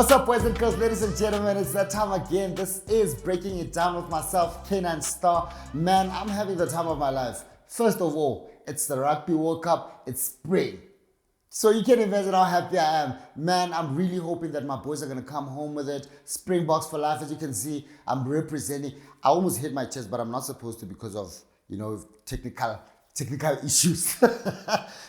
What's up, boys and girls, ladies and gentlemen? It's that time again. This is Breaking It Down with myself, Kenan Star. Man, I'm having the time of my life. First of all, it's the Rugby World Cup. It's spring. So you can imagine how happy I am. Man, I'm really hoping that my boys are going to come home with it. Springboks for life, as you can see. I'm representing. I almost hit my chest, but I'm not supposed to because of, technical issues.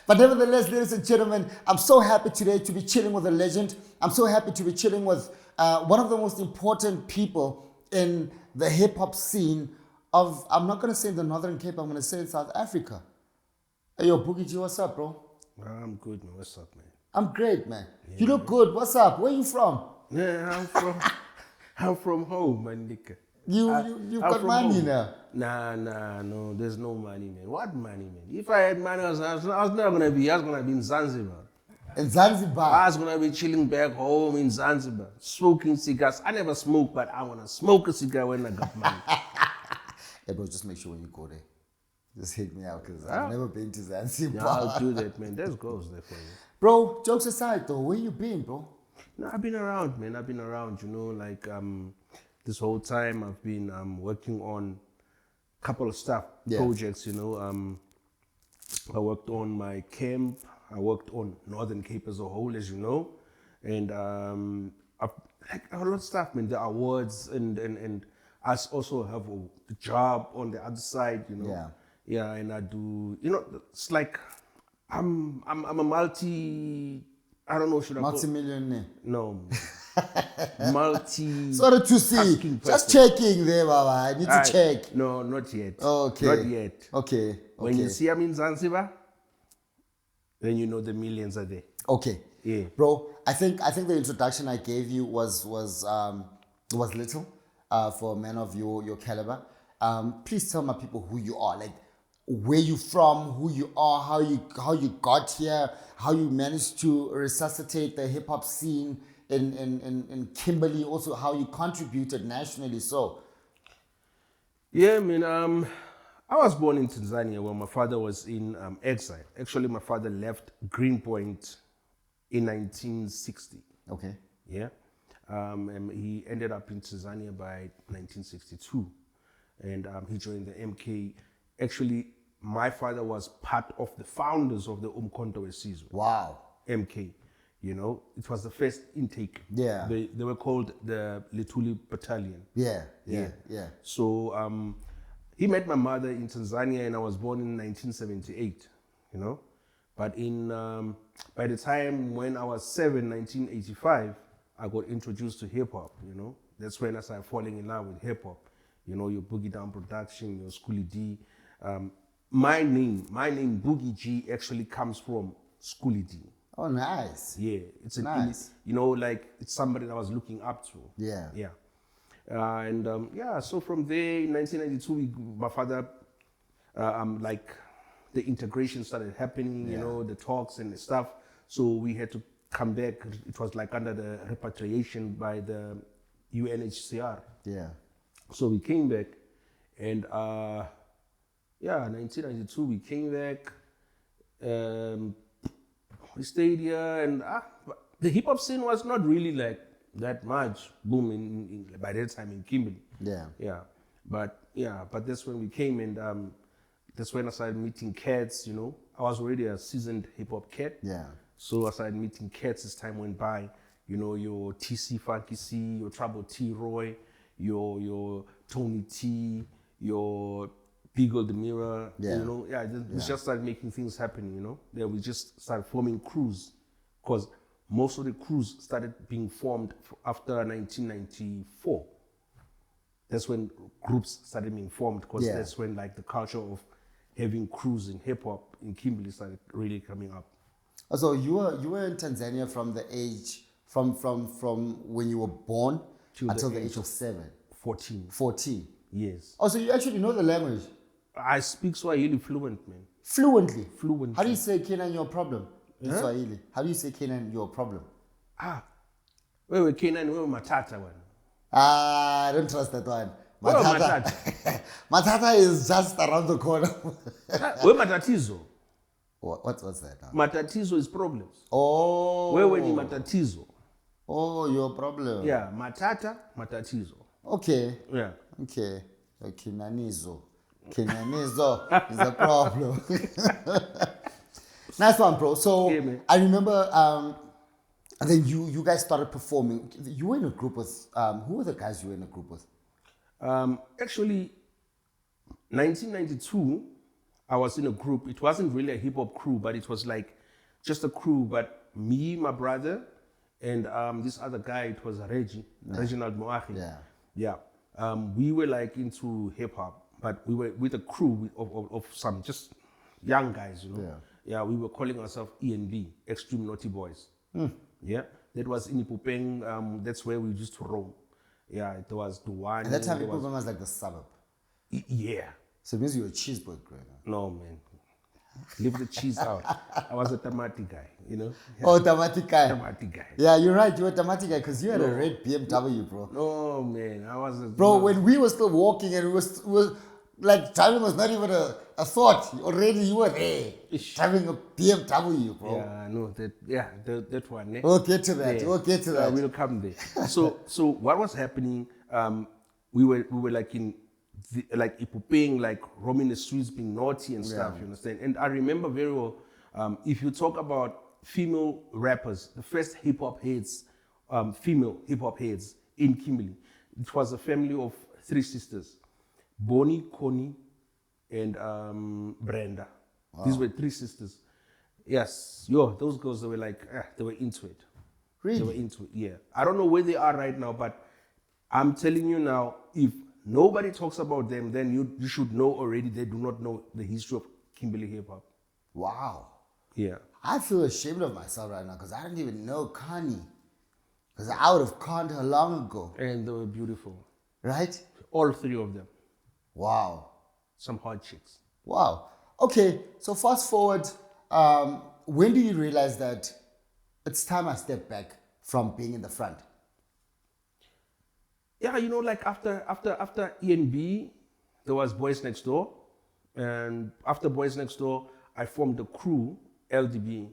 But nevertheless, ladies and gentlemen, I'm so happy today to be chilling with a legend. I'm so happy to be chilling with one of the most important people in the hip-hop scene of, I'm not going to say the Northern Cape, I'm going to say in South Africa. Hey, yo, BOOGIE, what's up, bro? I'm good, man. What's up, man? I'm great, man. Yeah, you look good. What's up? Where you from? Yeah, I'm from home, man, nigga. You've got money home. Now? No, there's no money, man. What money, man? If I had money, I was not gonna be. I was gonna be in Zanzibar. In Zanzibar? I was gonna be chilling back home in Zanzibar, smoking cigars. I never smoke, but I wanna smoke a cigar when I got money. Hey, bro, just make sure when you go there, just hit me out, because I've never been to Zanzibar. Yeah, I'll do that, man. There's girls there for you. Bro, jokes aside, though, where you been, bro? No, I've been around, man. I've been around, this whole time I've been working on a couple of projects, I worked on my camp, I worked on Northern Cape as a whole, as you know, and I've, like a lot of stuff, man, the awards and I also have a job on the other side, Yeah, and I do, it's like I'm a I don't know, should I multi-millionaire? No. Multi. Sorry to see. Just checking there, Baba. I need to check. No, not yet. Okay. Not yet. Okay. When you see I'm in Zanzibar, then you know the millions are there. Okay. Yeah. Bro, I think the introduction I gave you was little for a man of your caliber. Please tell my people who you are, like where you from, who you are, how you got here, how you managed to resuscitate the hip hop scene in Kimberley, also how you contributed nationally. So, yeah, I mean, I was born in Tanzania where my father was in exile. Actually, my father left Greenpoint in 1960. Okay. Yeah, and he ended up in Tanzania by 1962, and he joined the MK. Actually, my father was part of the founders of the Umkhonto weSizwe. Wow. MK, it was the first intake. Yeah. They were called the Lituli Battalion. Yeah. So he met my mother in Tanzania, and I was born in 1978. But by the time when I was 7, 1985, I got introduced to hip hop. That's when I started falling in love with hip hop. Your Boogie Down production, your Schoolie D. My name Boogie G actually comes from Schoolie D. Oh, nice. Yeah, it's nice. It's somebody that I was looking up to. Yeah. Yeah. So from there, in 1992, my father, the integration started happening. The talks and the stuff. So we had to come back. It was like under the repatriation by the UNHCR. Yeah. So we came back, and 1992 we came back. We stayed here, and the hip hop scene was not really like that much booming by that time in Kimberley. Yeah. But that's when we came, and that's when I started meeting cats. I was already a seasoned hip hop cat. Yeah. So I started meeting cats as time went by. Your TC Funky C, your Trouble T Roy, your Tony T, your Beagle the Mirror, we just started making things happen, Then we just started forming crews, because most of the crews started being formed after 1994. That's when groups started being formed, because that's when the culture of having crews in hip hop in Kimberley started really coming up. So you were in Tanzania from the age from when you were born until the age of 7. 14. 14. Yes. Oh, so you actually know the language? I speak Swahili fluent, man. Fluently? Fluently. How do you say Kenan, your problem? In Swahili. How do you say Kenan, your problem? Wewe Kenan, wewe matata one. I don't trust that one. Matata. Matata is just around the corner. Wewe matatizo. What's that now? Matatizo is problems. Oh. Wewe ni matatizo. Oh, your problem. Yeah, matata, matatizo. Okay. Yeah. Okay. Kinanizo. Kinanizo is a problem. Nice one, bro. So Yeah, man. I remember and then you guys started performing. You were in a group with who were the guys you were in a group with? Actually, 1992, I was in a group. It wasn't really a hip hop crew, but it was like just a crew. But me, my brother, and this other guy, it was Reginald Moahi. Yeah. Yeah. We were like into hip hop, but we were with a crew of some just young guys, you know. Yeah. Yeah, we were calling ourselves ENB, Extreme Naughty Boys. Yeah, that was in Ipupeng. That's where we used to roam. Yeah, it was the one. At that time, people was like the suburb. Yeah. So it means you were a cheese boy growing up. No, man. Leave the cheese out. I was a tamati guy, you know? Yeah. Oh, Tamati guy. Tamati guy. Yeah, you're right. You were a Tamati guy because you had a red BMW, bro. No, man. I was a... Bro, when we were still walking and we was like driving was not even a thought. Already you were there. Ish. Driving a BMW, bro. Yeah, no, that one. Eh? We'll get to that. Yeah. We'll get to that. We'll come there. So what was happening? We were like in like Ipupeng, like roaming the streets, being naughty and stuff. You understand? And I remember very well. If you talk about female rappers, the first hip hop heads, female hip hop heads in Kimberley, it was a family of 3 sisters, Bonnie, Connie, and Brenda. Wow. These were 3 sisters. Yes, those girls, they were like, they were into it. Really? They were into it, yeah. I don't know where they are right now, but I'm telling you now, if nobody talks about them, then you should know already they do not know the history of Kimberley hip hop. Wow. Yeah. I feel ashamed of myself right now because I didn't even know Connie. Because I would have conned her long ago. And they were beautiful. Right? All 3 of them. Wow. Some hot chicks. Wow. Okay, so fast forward. When do you realize that it's time I step back from being in the front? Yeah, you know, like after ENB, there was Boys Next Door. And after Boys Next Door, I formed the crew, LDB.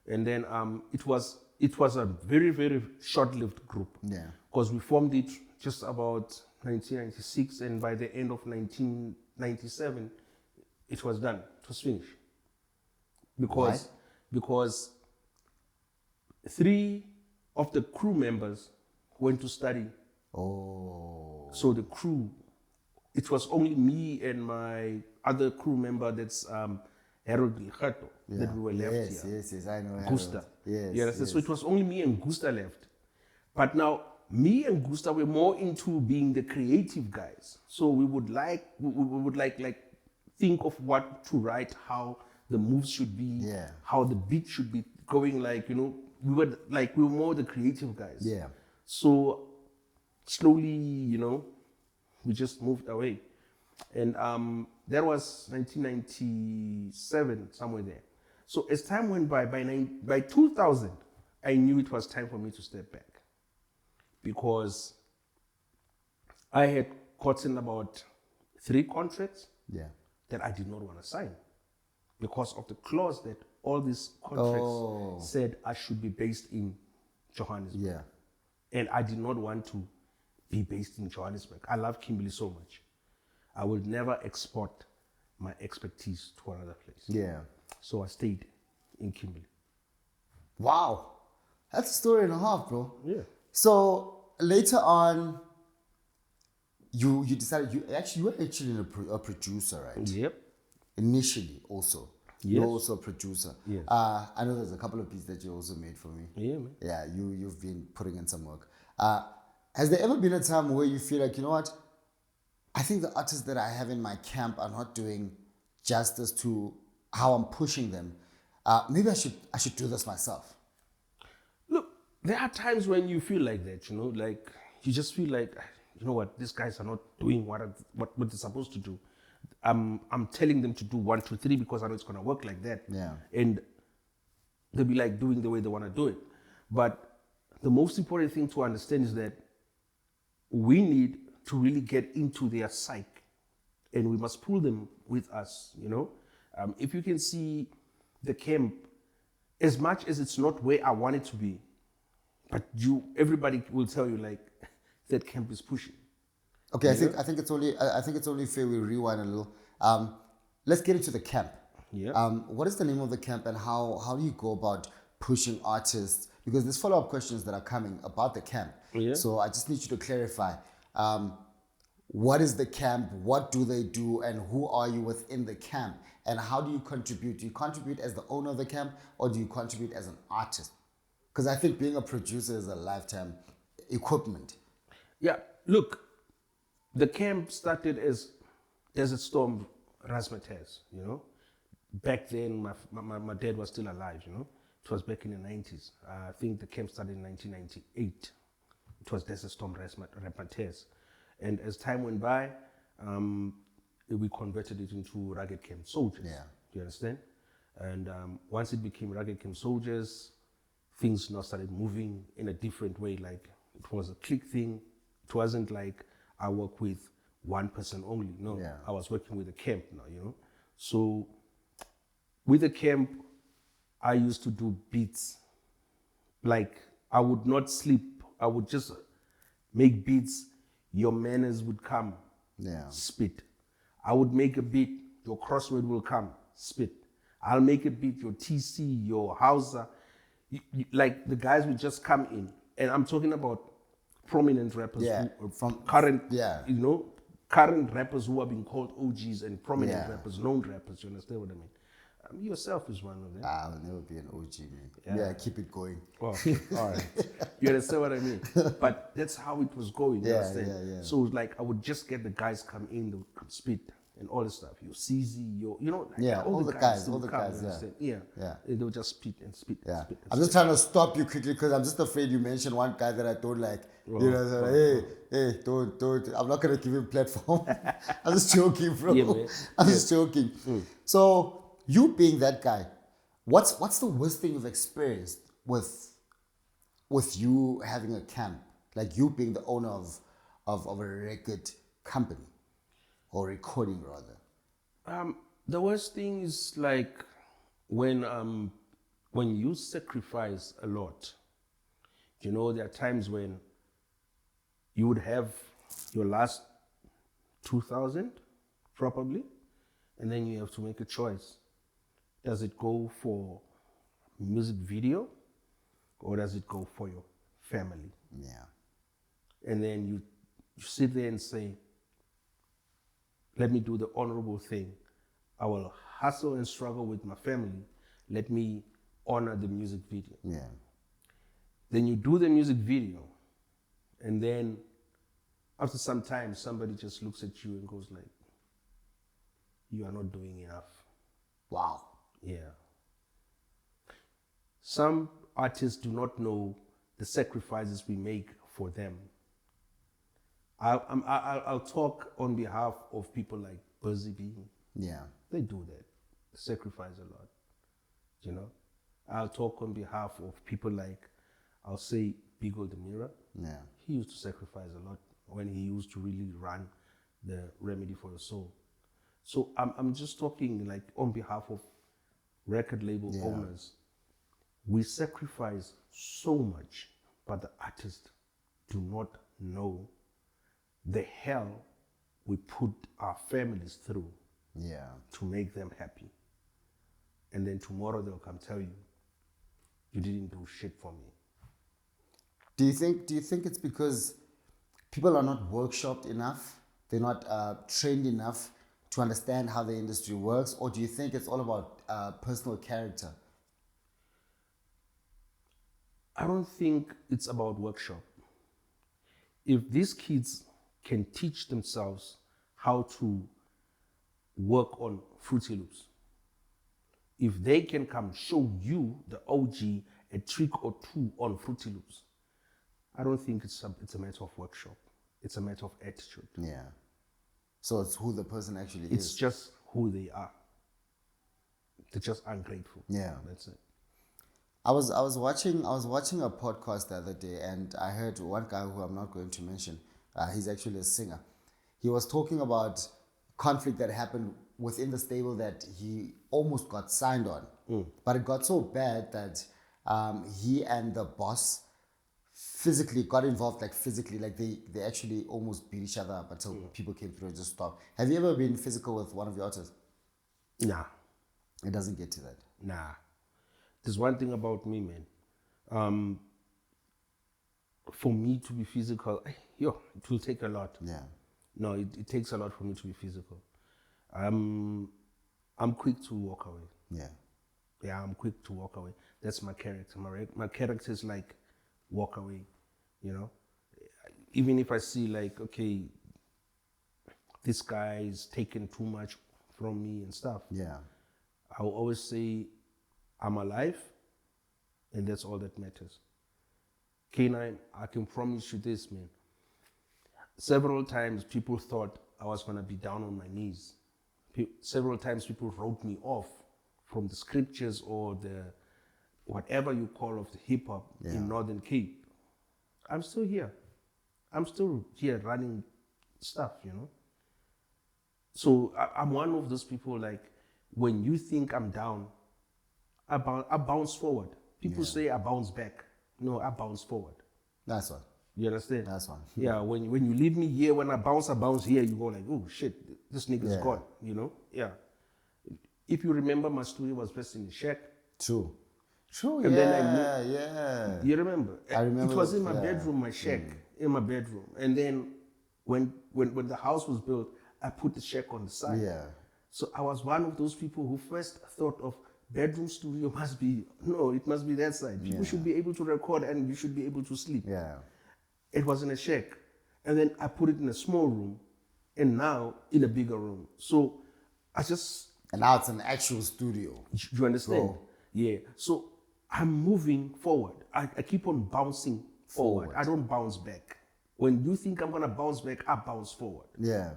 And then it was a very, very short-lived group. Yeah. Because we formed it just about 1996, and by the end of 1997, it was done. It was finished. Because 3 of the crew members went to study. Oh. So the crew, it was only me and my other crew member, that's Harold Lichato, that we were left here. Yes, I know. Gusta. Yes. So it was only me and Gusta left. But now, me and Gusta were more into being the creative guys. So we would think of what to write, how the moves should be, how the beat should be going. Like, you know, we were more the creative guys. Yeah. So slowly, you know, we just moved away. And that was 1997, somewhere there. So as time went by 2000, I knew it was time for me to step back. Because I had gotten about 3 contracts that I did not want to sign. Because of the clause that all these contracts said I should be based in Johannesburg. Yeah. And I did not want to be based in Johannesburg. I love Kimberley so much. I will never export my expertise to another place. Yeah. So I stayed in Kimberley. Wow. That's a story and a half, bro. Yeah. So later on, you decided you were actually a producer, right? Yep. Initially, also. Yes. You're also a producer. Yes. I know there's a couple of pieces that you also made for me. Yeah, man. Yeah, you've been putting in some work. Has there ever been a time where you feel like, you know what? I think the artists that I have in my camp are not doing justice to how I'm pushing them. Maybe I should do this myself. Look, there are times when you feel like that, you know, like you just feel like, you know what, these guys are not doing what they're supposed to do. I'm telling them to do 1, 2, 3 because I know it's gonna work like that. Yeah. And they'll be like doing the way they want to do it. But the most important thing to understand is that we need to really get into their psyche, and we must pull them with us, you know. If you can see the camp, as much as it's not where I want it to be, But everybody will tell you like that camp is pushing. Okay, I think it's only fair we rewind a little. Let's get into the camp. Yeah. What is the name of the camp, and how do you go about pushing artists? Because there's follow-up questions that are coming about the camp. Yeah. So I just need you to clarify. What is the camp? What do they do? And who are you within the camp? And how do you contribute? Do you contribute as the owner of the camp, or do you contribute as an artist? Because I think being a producer is a lifetime equipment. Yeah, look, the camp started as Desert Storm Razzmatazz, you know. Back then, my dad was still alive, you know. It was back in the 90s. I think the camp started in 1998. It was Desert Storm Razzmatazz. And as time went by, we converted it into Rugged Camp Soldiers. Yeah. Do you understand? And once it became Rugged Camp Soldiers, things now started moving in a different way. Like, it was a clique thing. It wasn't like I work with one person only. No, Yeah. I was working with a camp now, you know. So with the camp, I used to do beats. Like, I would not sleep. I would just make beats. Your manners would come, Yeah. spit. I would make a beat. Your crossword will come, spit. I'll make a beat. Your TC, your Hausa. Like, the guys would just come in. And I'm talking about prominent rappers, Yeah, who, from current, yeah. you know, current rappers who are being called OGs and prominent Yeah. rappers, known rappers. You understand what I mean? Yourself is one of them. I'll never be an OG, man. Yeah, keep it going. Oh, okay. All right. You understand what I mean? But that's how it was going. You Yeah, understand? yeah. So like, I would just get the guys come in, they would spit and all this stuff. Your CZ, your, you know, like Yeah, all the guys, they all would the come, guys, you yeah. understand? Yeah. Yeah. They would just spit and spit Yeah. and spit. And I'm just trying to stop you quickly because I'm just afraid you mentioned one guy that I don't like. Oh, You know, so hey, don't. I'm not going to give him platform. I'm just joking, bro. Yeah, man. I'm just joking. So, you being that guy, what's the worst thing you've experienced with you having a camp? Like you being the owner of a record company or recording rather. The worst thing is like when you sacrifice a lot. You know, there are times when you would have your last 2,000 probably, and then you have to make a choice. Does it go for music video or does it go for your family? Yeah. And then you sit there and say, let me do the honorable thing. I will hustle and struggle with my family. Let me honor the music video. Yeah. Then you do the music video, and then after some time, somebody just looks at you and goes like, you are not doing enough. Wow. Yeah. Some artists do not know the sacrifices we make for them. I'll talk on behalf of people like Buzzy B. Yeah. They do that. They sacrifice a lot. You know? I'll talk on behalf of people like, I'll say, Bigo the Mirror. Yeah. He used to sacrifice a lot when he used to really run the Remedy for the Soul. So I'm just talking like on behalf of record label owners. We sacrifice so much, but the artists do not know the hell we put our families through to make them happy. And then tomorrow they'll come tell you, you didn't do shit for me. Do you think it's because people are not workshopped enough? They're not trained enough to understand how the industry works? Or do you think it's all about personal character? I don't think it's about workshop. If these kids can teach themselves how to work on Fruity Loops, if they can come show you, the OG, a trick or two on Fruity Loops, I don't think it's a matter of workshop. It's a matter of attitude. Yeah. So it's who the person actually It's is. just who they are. They're just ungrateful. Yeah. That's it. I was watching a podcast the other day, and I heard one guy who I'm not going to mention. He's actually a singer. He was talking about conflict that happened within the stable that he almost got signed on, but it got so bad that he and the boss physically got involved, like physically, like they actually almost beat each other up until people came through and just stopped. Have you ever been physical with one of your artists? Nah, It doesn't get to that. nah. There's one thing about me, man. For me to be physical, it will take a lot. Yeah. No, it takes a lot for me to be physical. I'm quick to walk away. Yeah. Yeah, I'm quick to walk away. That's my character. My character is like walk away, you know. Even if I see like, okay, this guy is taking too much from me and stuff. Yeah. I will always say, I'm alive, and that's all that matters. K9, I can promise you this, man. Several times people thought I was gonna be down on my knees. Several times people wrote me off from the scriptures or the whatever you call of the hip hop in Northern Cape. I'm still here. I'm still here running stuff, you know. So I'm one of those people, like, when you think I'm down, I bounce forward. People say I bounce back. No, I bounce forward. That's one. You understand? That's one. Yeah, when you leave me here, when I bounce here, you go like, oh shit, this nigga's gone, you know? Yeah. If you remember, my studio was first in the shack. True. True, And yeah, then yeah. You remember? I remember. It was in my bedroom, my shack, in my bedroom. And then when the house was built, I put the shack on the side. Yeah. So I was one of those people who first thought of bedroom studio it must be that side. People should be able to record and you should be able to sleep. Yeah. It was in a shack. And then I put it in a small room and now in a bigger room. So I just... And now it's an actual studio. You understand? Bro. Yeah. So I'm moving forward. I keep on bouncing forward. I don't bounce back. When you think I'm gonna bounce back, I bounce forward. Yeah.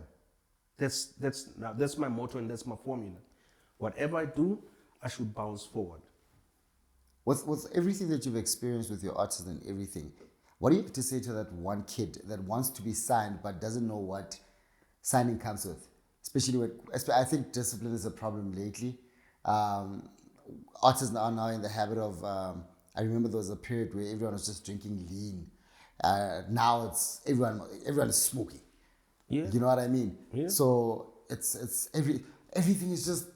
That's my motto and that's my formula. Whatever I do, I should bounce forward. With everything that you've experienced with your artists and everything, what do you have to say to that one kid that wants to be signed but doesn't know what signing comes with? Especially I think discipline is a problem lately. Artists are now in the habit of, I remember there was a period where everyone was just drinking lean. Now it's everyone is smoking. Yeah. You know what I mean? Yeah. So everything is just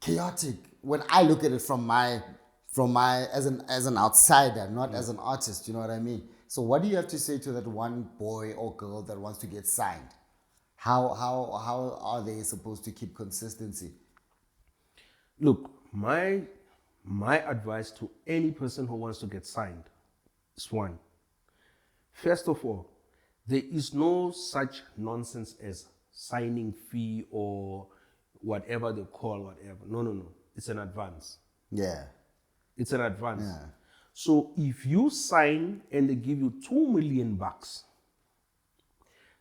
chaotic. When I look at it from my as an outsider, not as an artist, you know what I mean? So what do you have to say to that one boy or girl that wants to get signed? How are they supposed to keep consistency? Look, my advice to any person who wants to get signed is one. First of all, there is no such nonsense as signing fee or whatever they call whatever. No. It's an advance. Yeah. It's an advance. Yeah. So if you sign and they give you $2 million,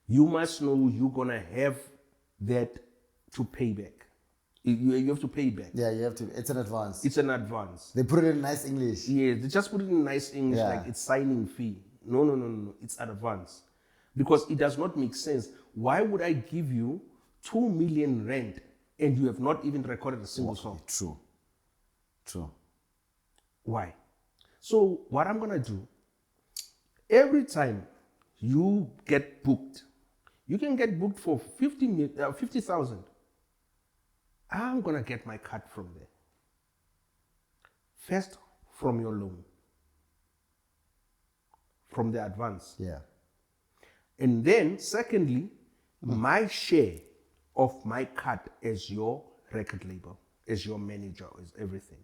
you must know you're gonna have that to pay back. You have to pay back. Yeah, you have to. It's an advance. It's an advance. They put it in nice English. Yeah, they just put it in nice English, Yeah. like it's signing fee. No. It's an advance. Because it does not make sense. Why would I give you 2 million rand and you have not even recorded a single song? True. Why? So what I'm gonna do, every time you get booked, you can get booked for 50,000. I'm gonna get my cut from there. First, from your loan, from the advance. Yeah. And then, secondly, my share of my cut as your record label, as your manager, as everything.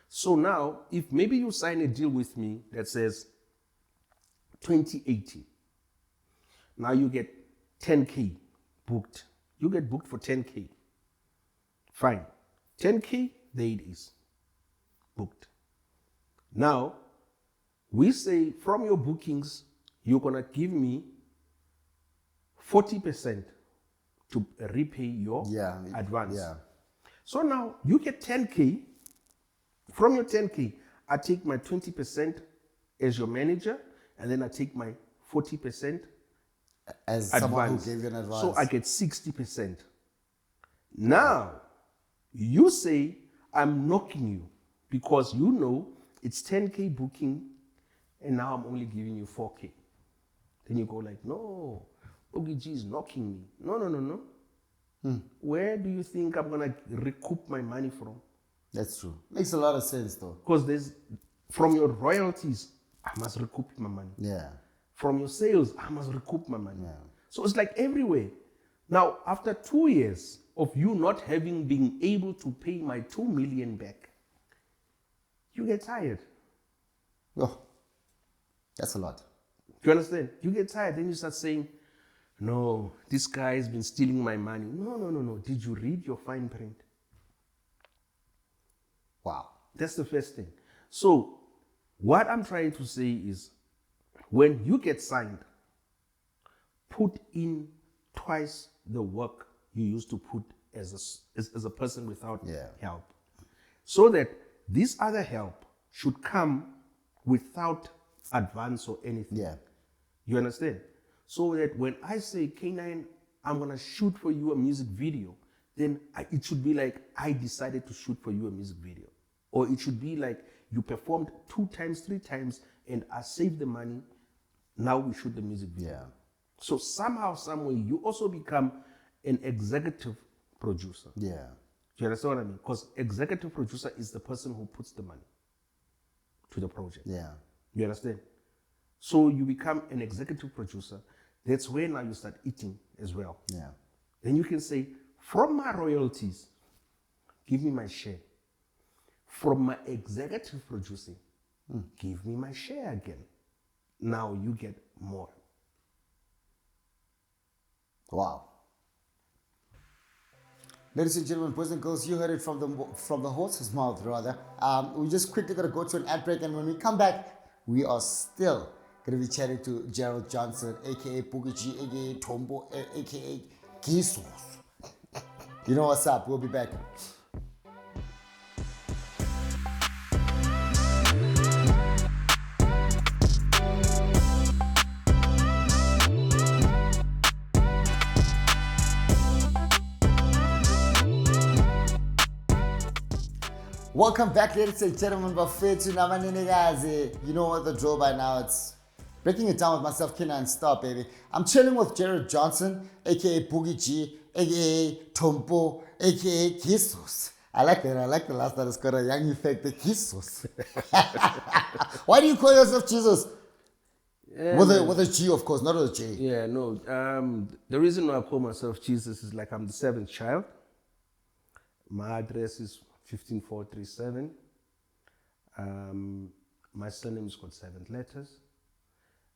So now, if maybe you sign a deal with me that says 2080, now you get 10K booked. You get booked for 10K. Fine. 10K, there it is. Booked. Now, we say from your bookings, you're going to give me 40% to repay your advance. Yeah. So now you get 10K. From your 10K, I take my 20% as your manager, and then I take my 40% As advance. someone who gave you an advance. So I get 60%. Now, you say I'm knocking you because you know it's 10K booking and now I'm only giving you 4K. Then you go like, no, BOOGIE is knocking me. No. Where do you think I'm gonna recoup my money from? That's true. Makes a lot of sense though. Because from your royalties, I must recoup my money. Yeah. From your sales, I must recoup my money. Yeah. So it's like everywhere. Now, after 2 years of you not having been able to pay my 2 million back, you get tired. Oh, that's a lot. Do you understand? You get tired, then you start saying, no, this guy has been stealing my money. No. Did you read your fine print? Wow. That's the first thing. So, what I'm trying to say is, when you get signed, put in twice the work you used to put as a person without help. So that this other help should come without advance or anything. Yeah. You understand? So that when I say, K9, I'm going to shoot for you a music video, then it should be like, I decided to shoot for you a music video. Or it should be like, you performed 2 times, 3 times, and I saved the money. Now we shoot the music video. Yeah. So somehow, someway, you also become an executive producer. Yeah. Do you understand what I mean? Because executive producer is the person who puts the money to the project. Yeah. You understand? So you become an executive producer. That's where now you start eating as well. Yeah. Then you can say, from my royalties, give me my share. From my executive producing, give me my share again. Now you get more. Wow. Ladies and gentlemen, boys and girls, you heard it from the horse's mouth, rather. We just quickly got to go to an ad break, and when we come back, we are still going to be chatting to Gerald Johnson, aka BOOGIE, aka Tombo, aka Gisos. You know what's up? We'll be back. Welcome back, ladies and gentlemen. Bafethu namanenekazi. You know what the drill by now. It's breaking it down with myself, Kina and Star, baby. I'm chilling with Gerald Johnson, aka BOOGIE, aka Tompo, aka Gisos. I like that. I like the last that it's got a young effect, the Gisos. Why do you call yourself Jesus? Yeah, with a G, of course, not with a J. Yeah, no. The reason why I call myself Jesus is like I'm the 7th child. My address is 15437. My surname is got 7 letters.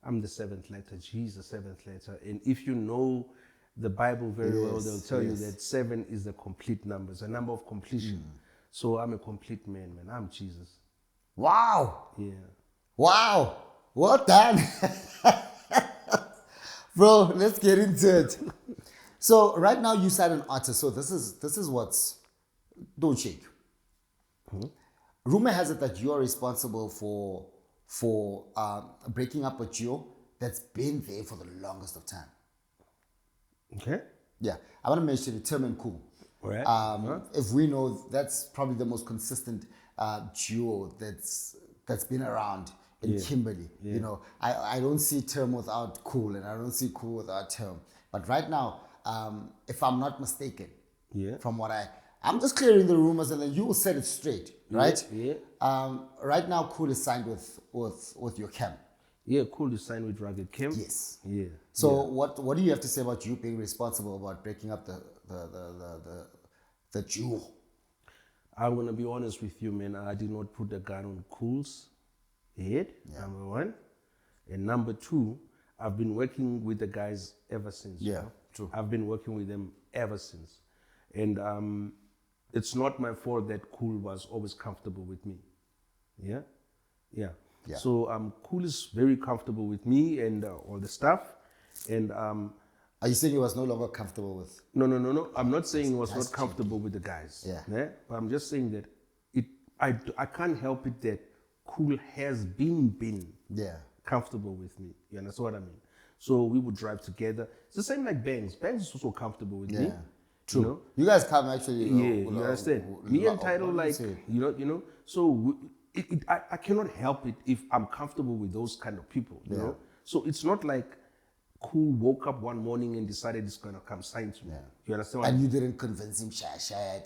I'm the 7th letter, G is the 7th letter. And if you know the Bible very well, they'll tell you that 7 is the complete number. It's a number of completion. So I'm a complete man. I'm Jesus. Wow. Yeah. Wow. Well done. Bro, let's get into it. So right now you said an artist. So this is what's don't shake. Rumor has it that you are responsible for breaking up a duo that's been there for the longest of time. Okay. Yeah, I want to mention it, Tim and Cool. Right. If we know, that's probably the most consistent duo that's been around in Kimberley. Yeah. You know, I don't see Term without Cool, and I don't see Cool without Term. But right now, if I'm not mistaken, from what I'm just clearing the rumors, and then you will set it straight, right? Yeah. Right now, Cool is signed with your camp. Yeah, Cool is signed with Rugged Kim. Yes. Yeah. So what do you have to say about you being responsible about breaking up the duo? I'm gonna be honest with you, man. I did not put the gun on Cool's head. Number 1, and number 2, I've been working with the guys ever since. Yeah, true. I've been working with them ever since, and it's not my fault that Cool was always comfortable with me. Yeah. So Cool is very comfortable with me and all the stuff, and Are you saying he was no longer comfortable with? No. I'm not saying he was not comfortable with the guys. Yeah. But I'm just saying that I can't help it that Cool has been comfortable with me. You understand what I mean? So we would drive together. It's the same like Bangs. Bangs is also comfortable with me. True. You know? You guys come actually. You understand? Me and Title, like, you know. So I cannot help it if I'm comfortable with those kind of people, you know? So it's not like Cool woke up one morning and decided he's going to come sign to me. You understand what And you didn't convince him,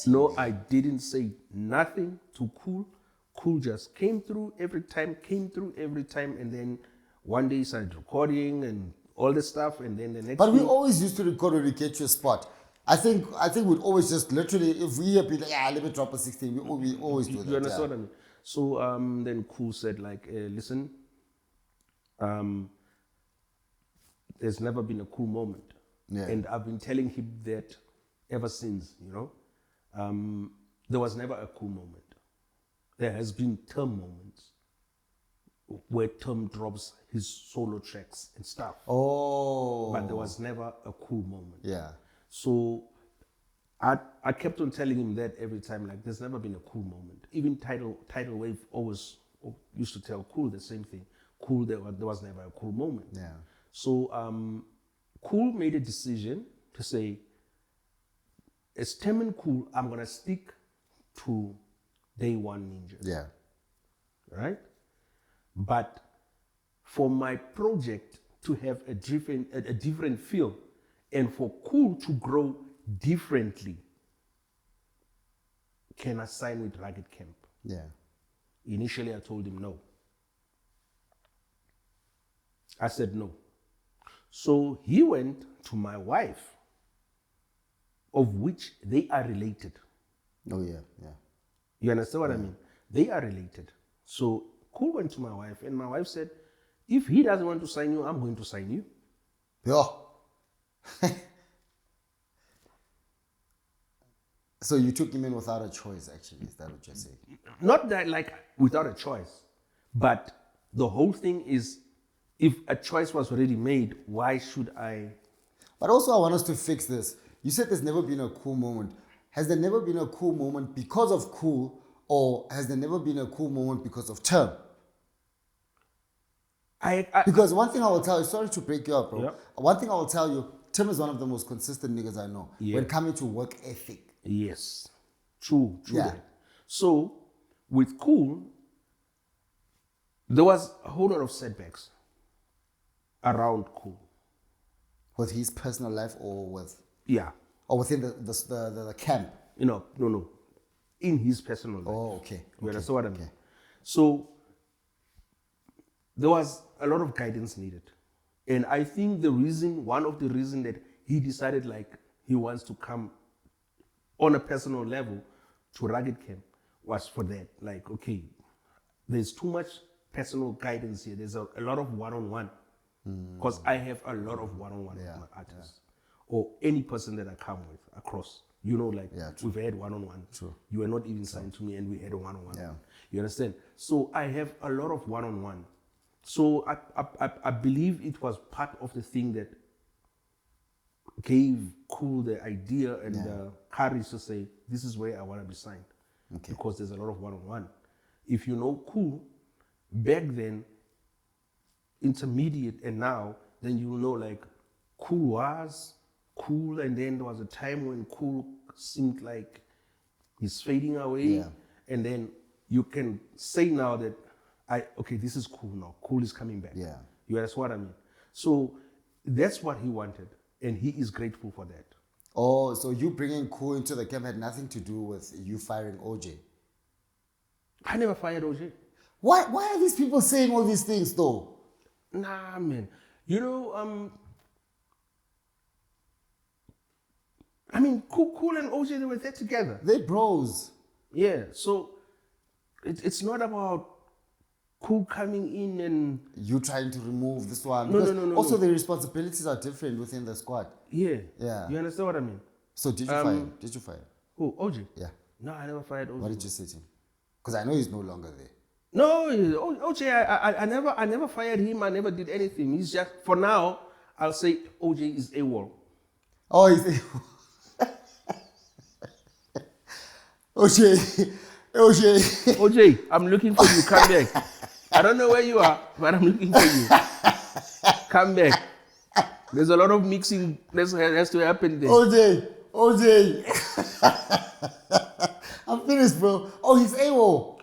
No, I didn't say nothing to Cool. Cool just came through every time, and then one day he started recording and all this stuff, and then the next But we week, always used to record when we get to a spot. I think we'd always just literally, if we hear people, let me drop a 16, we always do that. You understand what I mean? So then Cool said, like, listen, there's never been a cool moment. Yeah. And I've been telling him that ever since, you know. There was never a cool moment. There has been term moments where Term drops his solo tracks and stuff. Oh. But there was never a cool moment. Yeah. So I kept on telling him that every time, like, there's never been a cool moment. Even Tidal Wave always used to tell Cool the same thing. Cool, there was never a cool moment. Yeah. So Cool made a decision to say, as Tem and Cool, I'm going to stick to Day One Ninjas. Yeah. Right? But for my project to have a different feel and for Cool to grow differently, can I sign with Rugged Camp? Yeah. Initially, I told him no. I said no. So he went to my wife, of which they are related. Oh, yeah, yeah. You understand what I mean? They are related. So Cool went to my wife, and my wife said, if he doesn't want to sign you, I'm going to sign you. Yeah. So you took him in without a choice, actually. Is that what you're saying? Not that like without a choice, but the whole thing is, if a choice was already made, why should I? But also I want us to fix this. You said there's never been a cool moment. Has there never been a cool moment because of Cool, or has there never been a cool moment because of Term? Because one thing I will tell you, sorry to break you up, bro. Yeah. One thing I will tell you, Tim is one of the most consistent niggas I know when coming to work ethic. Yes, true Yeah. that. So with Cool, there was a whole lot of setbacks around Cool. With his personal life or with, Yeah, or within the camp? No. In his personal life. Oh, okay. You understand what I mean? Okay. So there was a lot of guidance needed. And I think one of the reasons that he decided like he wants to come on a personal level to Rugged Camp was for that. Like, okay, there's too much personal guidance here. There's a lot of one-on-one. Because I have a lot of one-on-one with my artists. Or any person that I come with across. We've had one-on-one. True. You were not even signed to me and we had a one-on-one. Yeah. You understand? So I have a lot of one-on-one. So I believe it was part of the thing that gave Cool the idea and the courage to say, this is where I want to be signed. Okay. Because there's a lot of one-on-one. If you know Cool, back then, intermediate and now, then you will know like Cool was Cool, and then there was a time when Cool seemed like he's fading away. Yeah. And then you can say now that this is Cool now. Cool is coming back. Yeah. You understand what I mean? So that's what he wanted, and he is grateful for that. Oh, so you bringing Cool into the camp had nothing to do with you firing OJ? I never fired OJ. Why are these people saying all these things though? Nah, man. Cool and OJ, they were there together. They bros. Yeah, so it's not about Cool coming in and... You trying to remove this one. No. Also, the responsibilities are different within the squad. Yeah. Yeah. You understand what I mean? So did you fire him? Did you fire him? Who, OJ? Yeah. No, I never fired OJ. What did you say to him? Because I know he's no longer there. No, OJ, I never fired him. I never did anything. He's just, for now, I'll say OJ is AWOL. Oh, he's OJ, I'm looking for you. Come back. I don't know where you are, but I'm looking for you. Come back. There's a lot of mixing that has to happen there. OJ. I'm finished, bro. Oh, he's AWOL.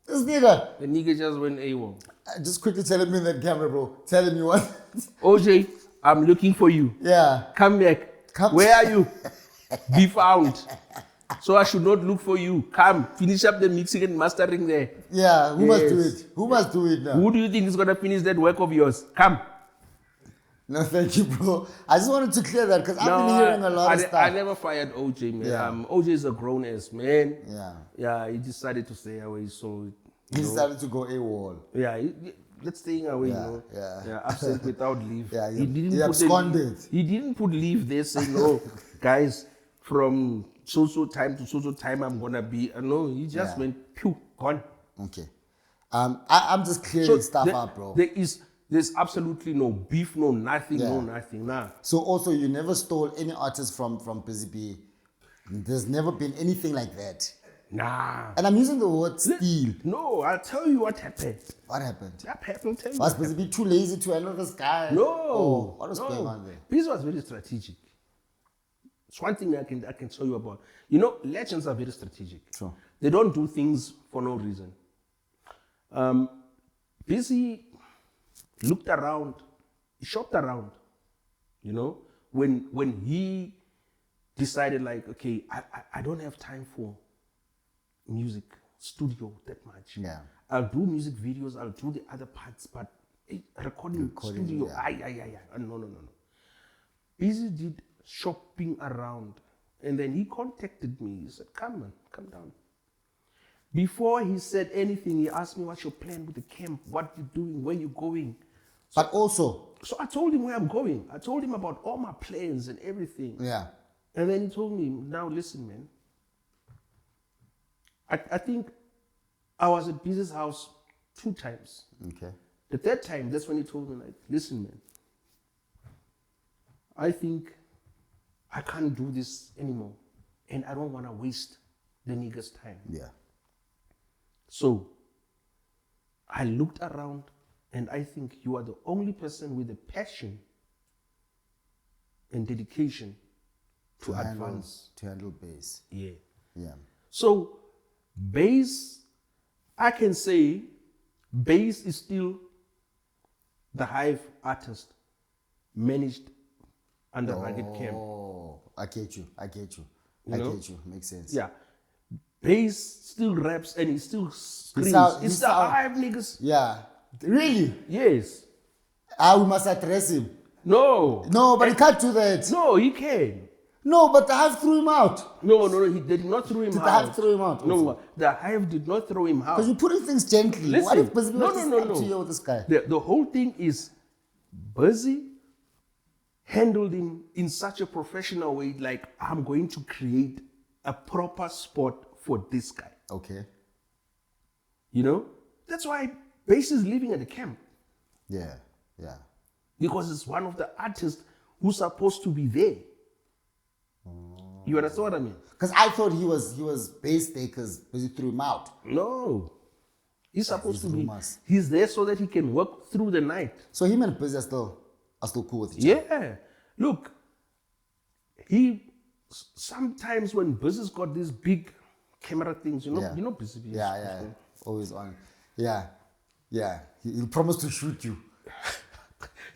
This nigga. The nigga just went AWOL. Just quickly tell him in that camera, bro. Tell him you want. OJ, I'm looking for you. Yeah. Come back. Come. Where are you? Be found. So I should not look for you. Come, finish up the mixing and mastering there. Yeah, who must do Yes. it? Who must do it now? Who do you think is gonna finish that work of yours? Come. No, thank you, bro. I just wanted to clear that because I've been hearing a lot of stuff. I never fired OJ, man. Yeah. OJ is a grown ass man. Yeah. Yeah, he decided to stay away, so He decided to go AWOL. yeah, let's staying away, Yeah, you know. yeah. Absent without leave. Yeah, he didn't he put absconded. he didn't put leave there saying, "Oh, guys, from so time to so time I'm gonna be." No, he just Yeah. went pew gone. Okay. I'm just clearing stuff up, bro. There's absolutely no beef, no nothing, Yeah. no nothing. Nah. So also, you never stole any artist from Busy B. There's never been anything like that. Nah. And I'm using the word steal. No, I'll tell you what happened. What happened? That happened. Tell you Was what Busy B too lazy to handle this guy? No. Oh, what was no. going on there? This was very strategic. It's one thing I can tell you about. You know, legends are very strategic. True. They don't do things for no reason. Busy looked around, he shopped around. You know, when he decided like, okay, I don't have time for music studio that much. Yeah. I'll do music videos, I'll do the other parts, but recording studio, yeah. no. Busy did shopping around, and then he contacted me. He said, come man, come down. Before he said anything, he asked me, what's your plan with the camp? What you doing? Where you going? But also, So I told him where I'm going. I told him about all my plans and everything. yeah. And then he told me, now listen, man. I think I was at Busy's house 2 times. Okay. The 3rd time, that's when he told me, like, listen, man. I think I can't do this anymore. And I don't want to waste the nigga's time. Yeah. So I looked around, and I think you are the only person with the passion and dedication to advance. To handle bass. Yeah. Yeah. So bass, I can say bass is still the Hive artist managed under Rugged Camp. Oh, I get you. I get you. You I know? get you. Makes sense. Yeah. Bass still raps and he still screams. It's the Hive niggas. Yeah. Really? Yes. We must address him. No. No, but he can't do that. No, he can. No, but the Hive threw him out. No, he did not throw him Did out. the Hive throw him out? No, the Hive did not throw him out. Because you're putting things gently. Listen, What if Busy B was no. to you with this guy? The whole thing is Busy handled him in such a professional way, like, I'm going to create a proper spot for this guy. Okay. You know? That's why Bass is living at the camp. Yeah. Yeah. Because it's one of the artists who's supposed to be there. You understand what I mean? Because I thought he was bass there because Busy threw him out. No. He's supposed to be. rumors. He's there so that he can work through the night. So him and Busy are still cool with each other. Yeah. Look, sometimes when Busy's got these big camera things, you know, Yeah. you know Busy. Yeah. Always on. Yeah. Yeah. He'll promise to shoot you.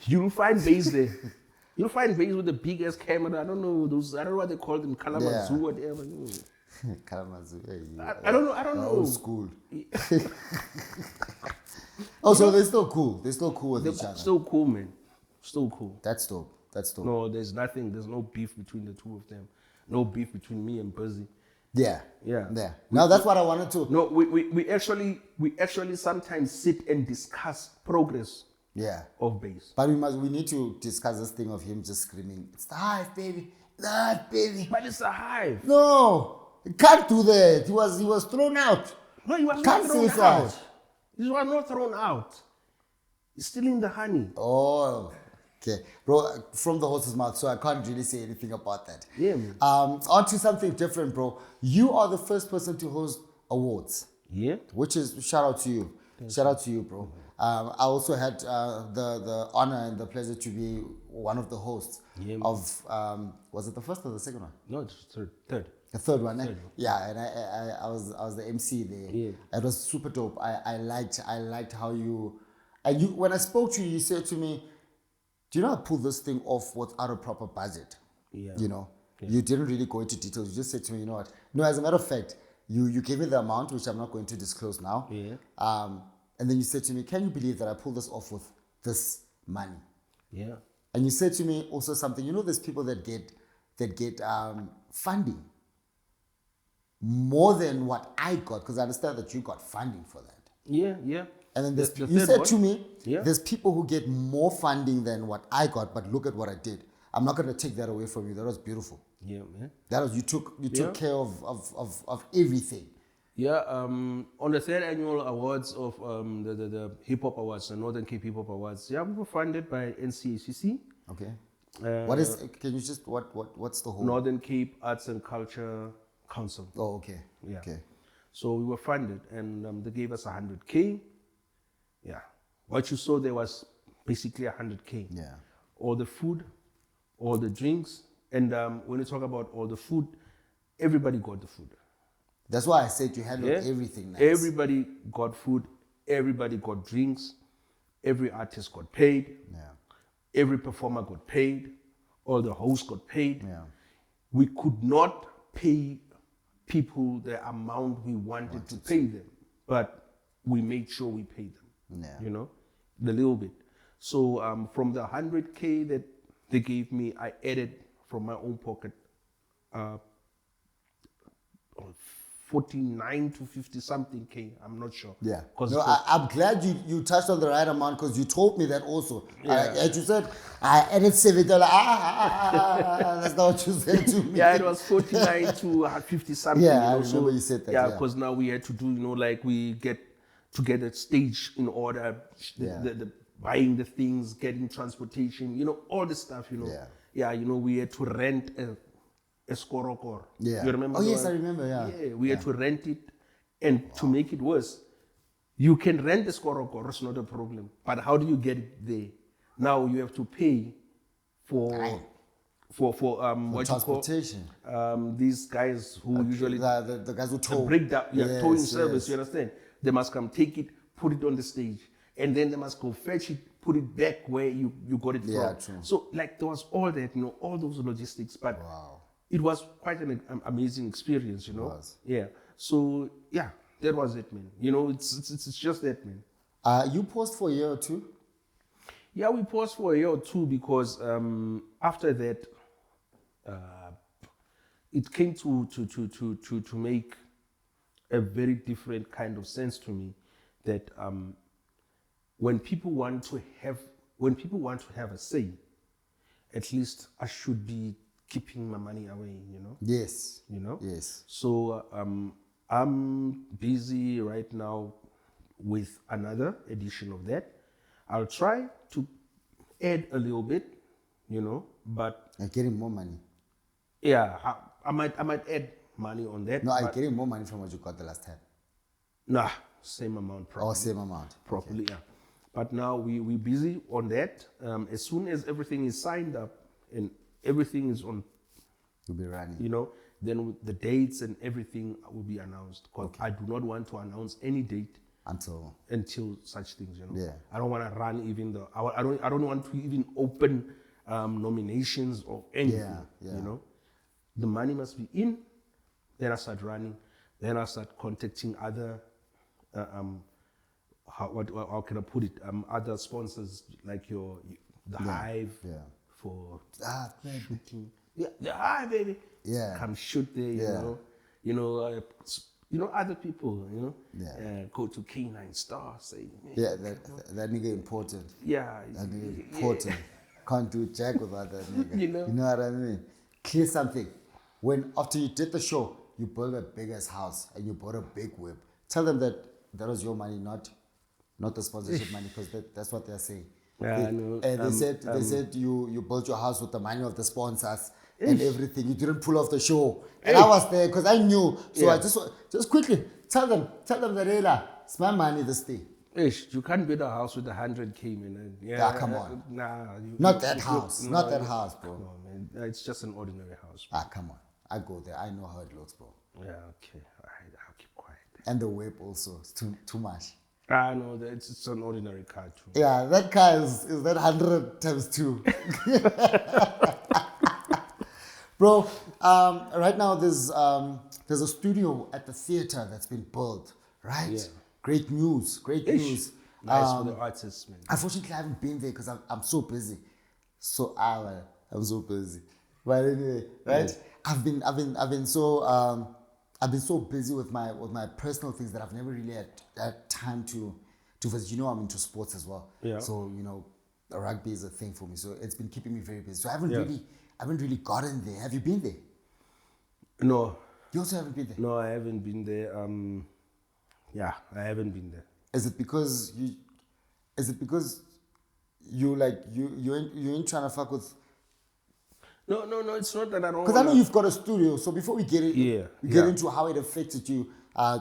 You'll find Bass there. You'll find Bass with a big ass camera. I don't know what they call them, Kalamazoo, Yeah. whatever. Kalamazoo. I don't know. Old school. Oh, so they're still cool. They're still cool with each other. Still cool, man. Still cool. That's dope. No, there's no beef between the two of them. No beef between me and Busy. Yeah. Yeah. Now that's what I wanted to. No, we actually sometimes sit and discuss progress Yeah. of Bass. But we need to discuss this thing of him just screaming, "It's the Hive, baby. The Hive, baby." But it's a Hive. No, he can't do that. He was thrown out. No, he was Can't not thrown say out. that. He was not thrown out. He's still in the honey. Oh, okay, bro. From the horse's mouth, so I can't really say anything about that. Yeah, man. On to something different, bro. You are the first person to host awards, Yeah. which is shout out to you. Shout out to you, bro. I also had the honor and the pleasure to be one of the hosts of was it the first or the second one? No, it's third. The third one, eh? Yeah, and I was the MC there. Yeah. It was super dope. I liked how you, and you, when I spoke to you, you said to me, do you know I pulled this thing off without a proper budget? Yeah. You know, you didn't really go into details. You just said to me, you know what? No, as a matter of fact, you gave me the amount, which I'm not going to disclose now. Yeah. And then you said to me, can you believe that I pulled this off with this money? Yeah. And you said to me also something, you know, there's people that get funding more than what I got, because I understand that you got funding for that. Yeah, yeah. And then The you third said one, to me, yeah. there's people who get more funding than what I got, but look at what I did. I'm not going to take that away from you. That was beautiful. Yeah, man. That was, you took care of everything. Yeah, on the third annual awards of the Hip Hop Awards, the Northern Cape Hip Hop Awards, yeah, we were funded by NCACC. Okay. What is? Can you just what's the whole? Northern Cape Arts and Culture Council. Oh, okay. Yeah. Okay. So we were funded, and they gave us 100K. Yeah. What you saw there was basically 100K. Yeah. All the food, all the drinks, and when you talk about all the food, everybody got the food. That's why I said you handled everything nice. Everybody got food, everybody got drinks, every artist got paid, every performer got paid, all the hosts got paid. Yeah. We could not pay people the amount we wanted to pay them, but we made sure we paid them, you know, the little bit. So from the 100K that they gave me, I added from my own pocket 49 to 50 something K, I'm not sure. Yeah. No, I'm glad you touched on the right amount, because you told me that also. Yeah. As you said, I added $7. That's not what you said to me. Yeah, it was 49 to 50 something. Yeah, you know, I remember you said that. Yeah, because now we had to do, you know, like we get to get a stage in order, the buying the things, getting transportation, you know, all the stuff, you know. Yeah, you know, we had to rent a skorokor. Yeah. You remember? Oh, yes, I remember, Yeah, we had to rent it. And to make it worse, you can rent the skorokor, it's not a problem. But how do you get it there? Now you have to pay for what transportation. you call these guys who usually the guys who tow. breakdown, towing service, yes. you understand? They must come take it, put it on the stage, and then they must go fetch it, put it back where you got it from. True. So like there was all that, you know, all those logistics, but it was quite an amazing experience, you know. It was. Yeah. So yeah, that was it, man. You know, it's just that, man. You paused for a year or two? Yeah, we paused for a year or two because after that, it came to make a very different kind of sense to me that when people want to have a say, at least I should be keeping my money away, you know. Yes. You know. Yes. So I'm busy right now with another edition of that. I'll try to add a little bit, you know, but I'm getting more money. Yeah, I might add money on that. No, I'm getting more money from what you got the last time. Nah, same amount. Probably. Oh, same amount. Properly, yeah. But now we're busy on that. As soon as everything is signed up and everything is on, you'll be running. You know, then the dates and everything will be announced. Because I do not want to announce any date until such things, you know. Yeah. I don't want to run even I don't want to even open nominations or anything. You know, the money must be in. Then I start running. Then I start contacting other. How can I put it? Other sponsors like the Hive for shooting. Yeah, the Hive, baby. Yeah, come shoot there. You know, other people. You know, go to K9 Star. Say, man, that nigga important. Yeah, that nigga important. Can't do jack without that nigga. You know what I mean? Clear something. When after you did the show, you built a big ass house and you bought a big whip. Tell them that was your money, not the sponsorship money, because that's what they're saying. They said you built your house with the money of the sponsors and everything. You didn't pull off the show, and I was there because I knew. So I just quickly tell them that it's my money. This thing. Ish, you can't build a house with 100K, man. Yeah, come on. Nah. Not that house. No, Not that house, bro. Come on, man. It's just an ordinary house. Come on. I go there. I know how it looks, bro. Yeah, okay. All right, I'll keep quiet. And the whip also. It's too much. I know that it's an ordinary car too. Yeah, that car is that 100 times 2. Bro, right now there's a studio at the theater that's been built, right? Yeah. Great news. News. Nice for the artists, man. Unfortunately, I haven't been there because I'm so busy. I'm so busy. But anyway, right? Yeah. I've been so busy with my personal things that I've never really had time to visit. You know, I'm into sports as well. Yeah. So rugby is a thing for me. So it's been keeping me very busy. So I haven't really gotten there. Have you been there? No. You also haven't been there? No, I haven't been there. Yeah, I haven't been there. Is it because you're in trying to fuck with? No, it's not that I don't. Because I know you've got a studio. So before we get get into how it affected you,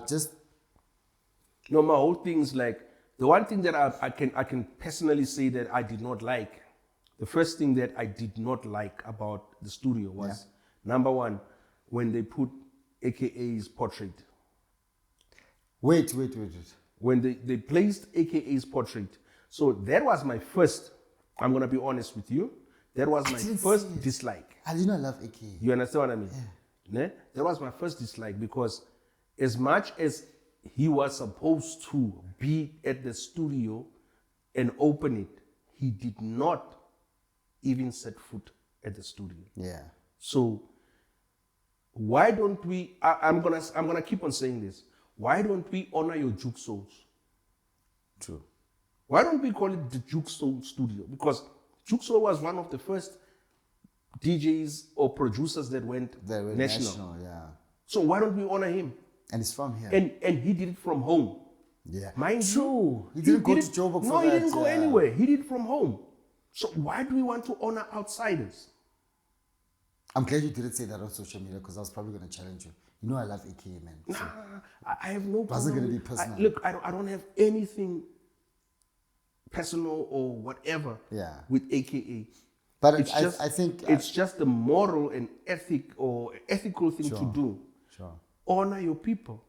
just. No, my whole thing's like the one thing that I can personally say that I did not like. The first thing that I did not like about the studio was number one, when they put AKA's portrait. Wait. When they placed AKA's portrait. So that was my first, I'm going to be honest with you, that was my first dislike. I did not love AKA. You understand what I mean? Yeah. That was my first dislike because as much as he was supposed to be at the studio and open it, he did not even set foot at the studio. Yeah. So why don't we? I'm gonna keep on saying this. Why don't we honor your Juke Souls? True. Why don't we call it the Juke Soul Studio? Because Juke Soul was one of the first DJs or producers that went national. Yeah. So why don't we honor him? And he's from here. And he did it from home. Yeah. Mind True. you, He didn't go to Joburg for that. No, he didn't go anywhere. He did it from home. So why do we want to honor outsiders? I'm glad you didn't say that on social media because I was probably going to challenge you. You know I love AKA, man. So I have no problem. It wasn't going to be personal. Look, I don't have anything personal or whatever with AKA. But I think it's just a moral and ethical thing to do. Sure. Honor your people.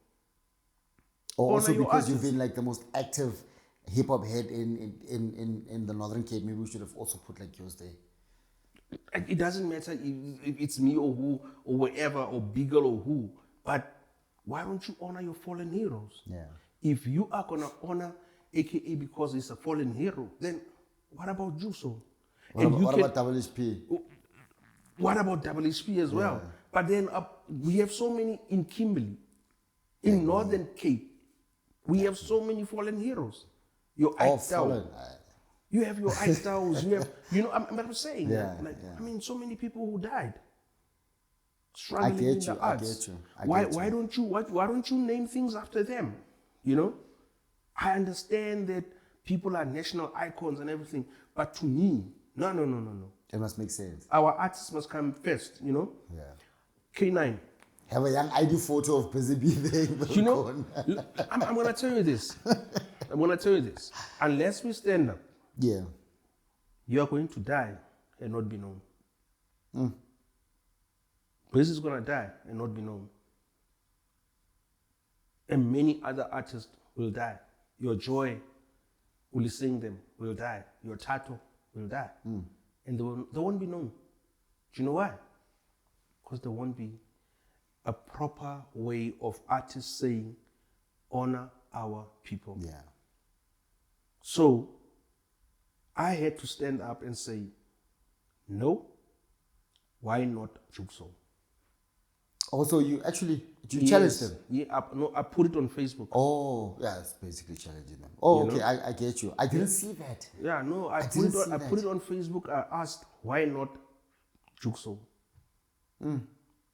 Also because you've been like the most active hip hop head in the Northern Cape, maybe we should have also put like yours there. It doesn't matter if it's me or who or whatever or Beagle or who, but why don't you honor your fallen heroes? Yeah. If you are gonna honor AKA because he's a fallen hero, then what about Juso? What about WHP? What about WHP as well? But then we have so many in Kimberley, in Northern Cape. We have so many fallen heroes. Your Ike you have your Ike Styles. You have, I'm saying. I mean, so many people who died. Struggling in the arts. Why don't you name things after them? You know, I understand that people are national icons and everything, but to me, no. It must make sense. Our artists must come first. You know. Yeah. K9. Have a young ID photo of Busy Bee there. You know, I'm gonna tell you this. Unless we stand up, you are going to die and not be known. Busy is gonna die and not be known. And many other artists will die. Your Joy, will sing them, will die. Your Tato will die. And they won't be known. Do you know why? Because there won't be a proper way of artists saying, honor our people. Yeah. So I had to stand up and say, no, why not Jukso? Also, you challenged them? Yeah, I put it on Facebook. Oh, yeah, it's basically challenging them. Oh, okay, I get you. I didn't see that. Yeah, no, I put it on Facebook. I asked, why not Jukso?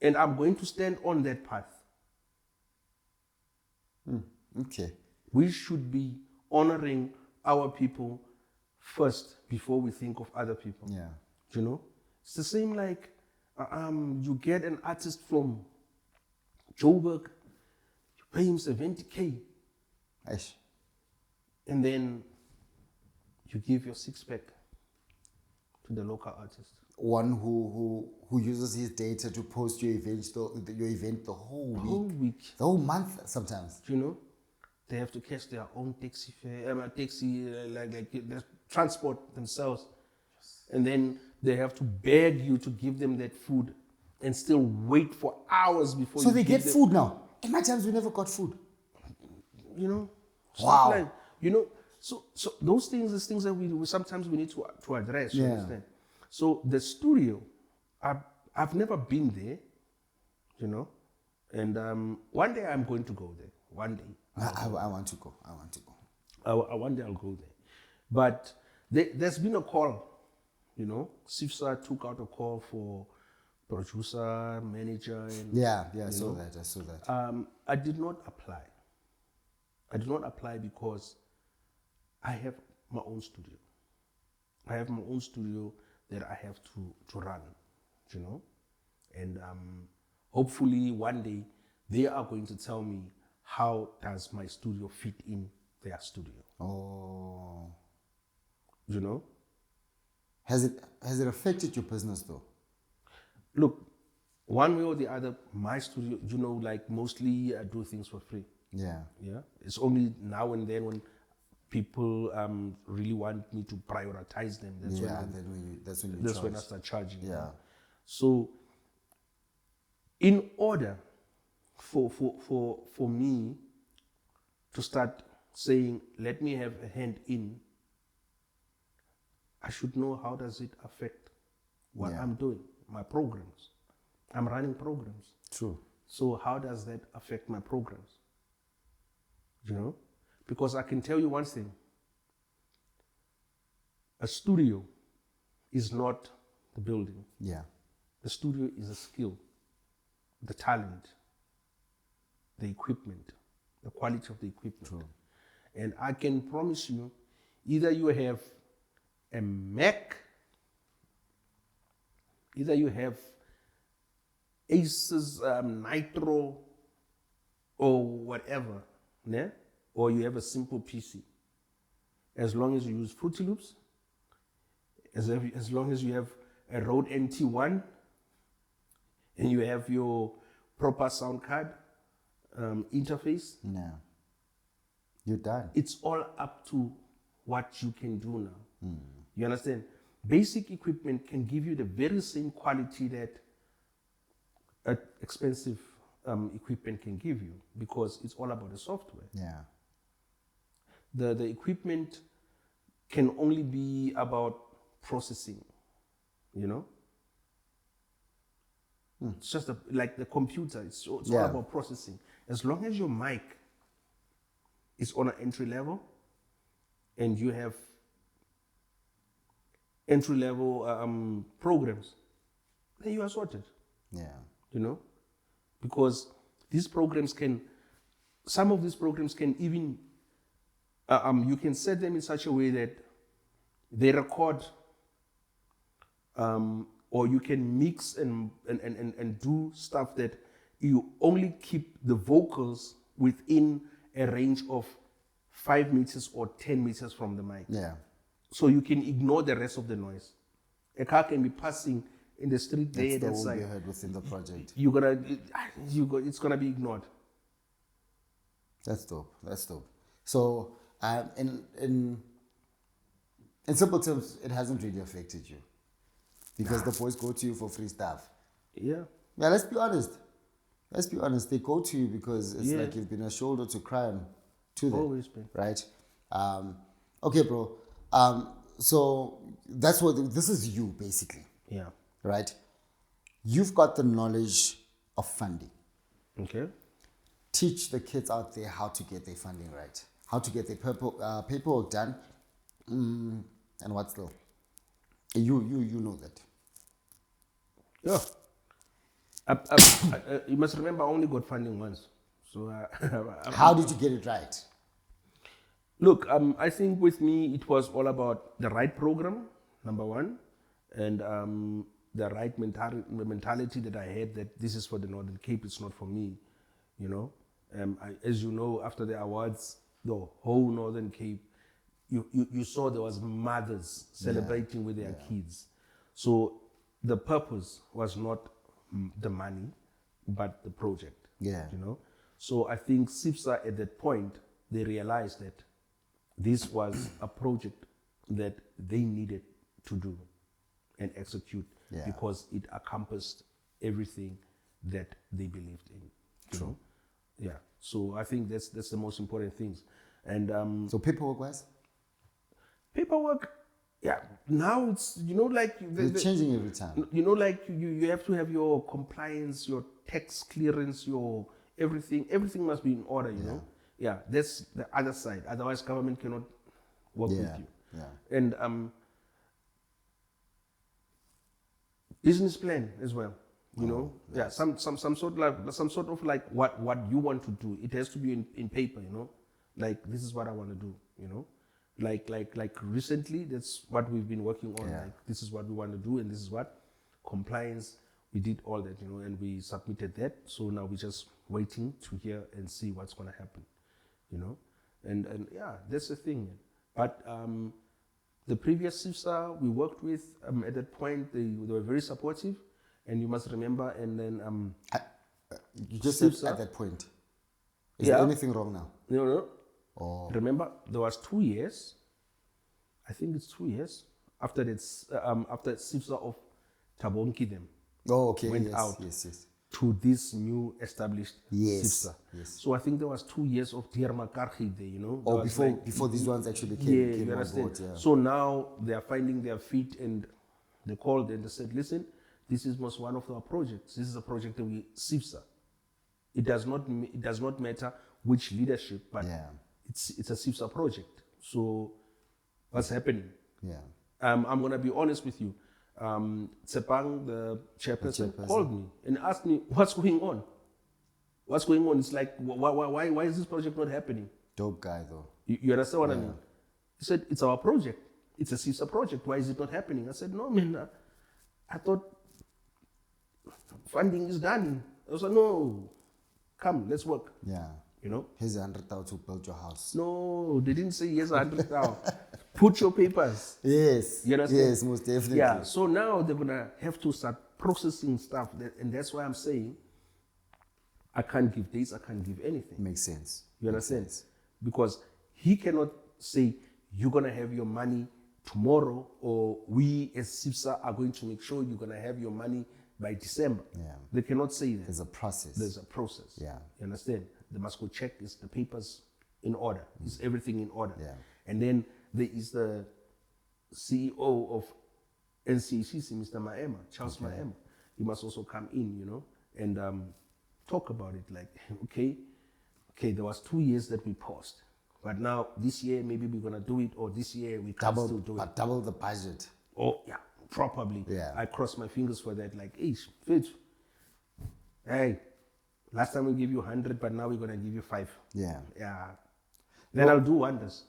And I'm going to stand on that path. Okay. We should be honoring our people first before we think of other people. Yeah. You know? It's the same like you get an artist from Joburg, you pay him 70K. Aish. and then you give your 6-pack to the local artist. One who uses his data to post your event the whole week, the whole month sometimes. You know, they have to catch their own taxi fare, like they transport themselves, and then they have to beg you to give them that food, and still wait for hours before. So you they give get them, food now. In my times, we never got food. You know, Wow. stuff like, you know, so those things is things that we sometimes we need to address. You Yeah. understand? So the studio, I've never been there, you know, and one day I'm going to go there. One day. I want to go. I want to go. One day I'll go there. But there's been a call, you know. Sifsa took out a call for producer, manager, and Yeah, I saw that. I did not apply. I did not apply because I have my own studio. I have my own studio that I have to run, you know. And hopefully one day they are going to tell me how does my studio fit in their studio. Oh. You know? Has it affected your business though? Look, one way or the other, my studio, you know, like mostly I do things for free. Yeah. Yeah. It's only now and then when people really want me to prioritize them. That's when I start charging. Yeah. So in order for me to start saying, let me have a hand in, I should know how does it affect what I'm doing, my programs. I'm running programs. True. So how does that affect my programs? You know? Because I can tell you one thing. A studio is not the building. Yeah. The studio is a skill, the talent, the equipment, the quality of the equipment. True. And I can promise you, either you have a Mac, either you have Asus Nitro or whatever, né? Or you have a simple PC. As long as you use Fruity Loops, as long as you have a Rode NT1 and you have your proper sound card interface, Yeah. You're done. it's all up to what you can do now. You understand? Basic equipment can give you the very same quality that expensive equipment can give you, because it's all about the software. Yeah. The equipment can only be about processing, you know? It's just like the computer, it's all about processing. As long as your mic is on an entry level and you have entry level programs, then you are sorted. Yeah. You know, because these programs some of these programs can even, you can set them in such a way that they record, or you can mix and do stuff that you only keep the vocals within a range of 5 meters or 10 meters from the mic. Yeah. So you can ignore the rest of the noise. A car can be passing in the street there. That's That's all like you heard within the project. it's gonna be ignored. That's dope. That's dope. So, in simple terms, it hasn't really affected you, because the boys go to you for free stuff. Yeah. Yeah, let's be honest. They go to you because it's like you've been a shoulder to cry on to them. Always been. Right? Okay, bro. So that's what this is you basically. Yeah. Right? You've got the knowledge of funding. Okay. Teach the kids out there how to get their funding right, how to get their paperwork done, and what still. You know that. Yeah. You must remember I only got funding once. So how did you get it right? Look, I think with me it was all about the right program, number one, and the right mentality that I had, that this is for the Northern Cape, it's not for me, you know. As you know, after the awards, the whole Northern Cape you saw there was mothers celebrating with their kids. So the purpose was not the money, but the project. Yeah. You know? So I think SIPSA at that point, they realized that this was a project that they needed to do and execute because it encompassed everything that they believed in. You know? Yeah. So I think that's the most important things. And so paperwork-wise? Paperwork, yeah. Now it's, you know, like It's changing every time. You know, like you have to have your compliance, your tax clearance, your everything. Everything must be in order. You know. Yeah. That's the other side. Otherwise, government cannot work with you. Yeah. And business plan as well. You know, some sort of like what you want to do. It has to be in paper. You know, like this is what I want to do. You know. Like recently, that's what we've been working on. Yeah. Like this is what we want to do, and this is what compliance. We did all that, you know, and we submitted that. So now we're just waiting to hear and see what's going to happen, you know, and yeah, that's the thing. But the previous SIFSA we worked with at that point, they were very supportive, and you must remember. And then you just said SIFSA, at that point. Is there anything wrong now? No. Oh. Remember, there was 2 years. I think it's 2 years after that. After SIFSA of Tabonki them. Oh, okay. Went out Yes. to this new established SIFSA. Yes. So I think there was 2 years of Dierma Karchi there, you know. Oh, before these ones actually came you on understand? board. Yeah. So now they are finding their feet, and they called and they said, listen, this is most one of our projects. This is a project that we SIFSA. It does not matter which leadership, but it's a SIFSA project. So what's happening? Yeah. I'm gonna be honest with you. Tsepang, the chairperson, called me and asked me, what's going on? What's going on? It's like, why is this project not happening? Dope guy though. You understand what I mean? He said, it's our project. It's a SIFSA project. Why is it not happening? I said, no, man. I thought funding is done. I was like, no, come, let's work. Yeah. You know? Here's 100,000 to build your house. No, they didn't say yes, 100,000. Put your papers. Yes. You understand? Yes, most definitely. Yeah. So now they're gonna have to start processing stuff, and that's why I'm saying I can't give dates. I can't give anything. Makes sense. You understand? Because he cannot say you're gonna have your money tomorrow, or we as SIFSA are going to make sure you're gonna have your money by December. Yeah. They cannot say that. There's a process. There's a process. Yeah. You understand? They must go check is the papers in order. Is everything in order? Yeah. And then there is the CEO of NCCC, Mr. Maema, Charles Maema. He must also come in, you know, and talk about it. Like, okay, there was 2 years that we paused, but now this year maybe we're gonna do it, or this year we can't still do it. Double the budget. Oh yeah, probably. Yeah. I cross my fingers for that. Like, hey, last time we gave you 100, but now we're gonna give you 5. Yeah. Yeah. Then I'll do wonders.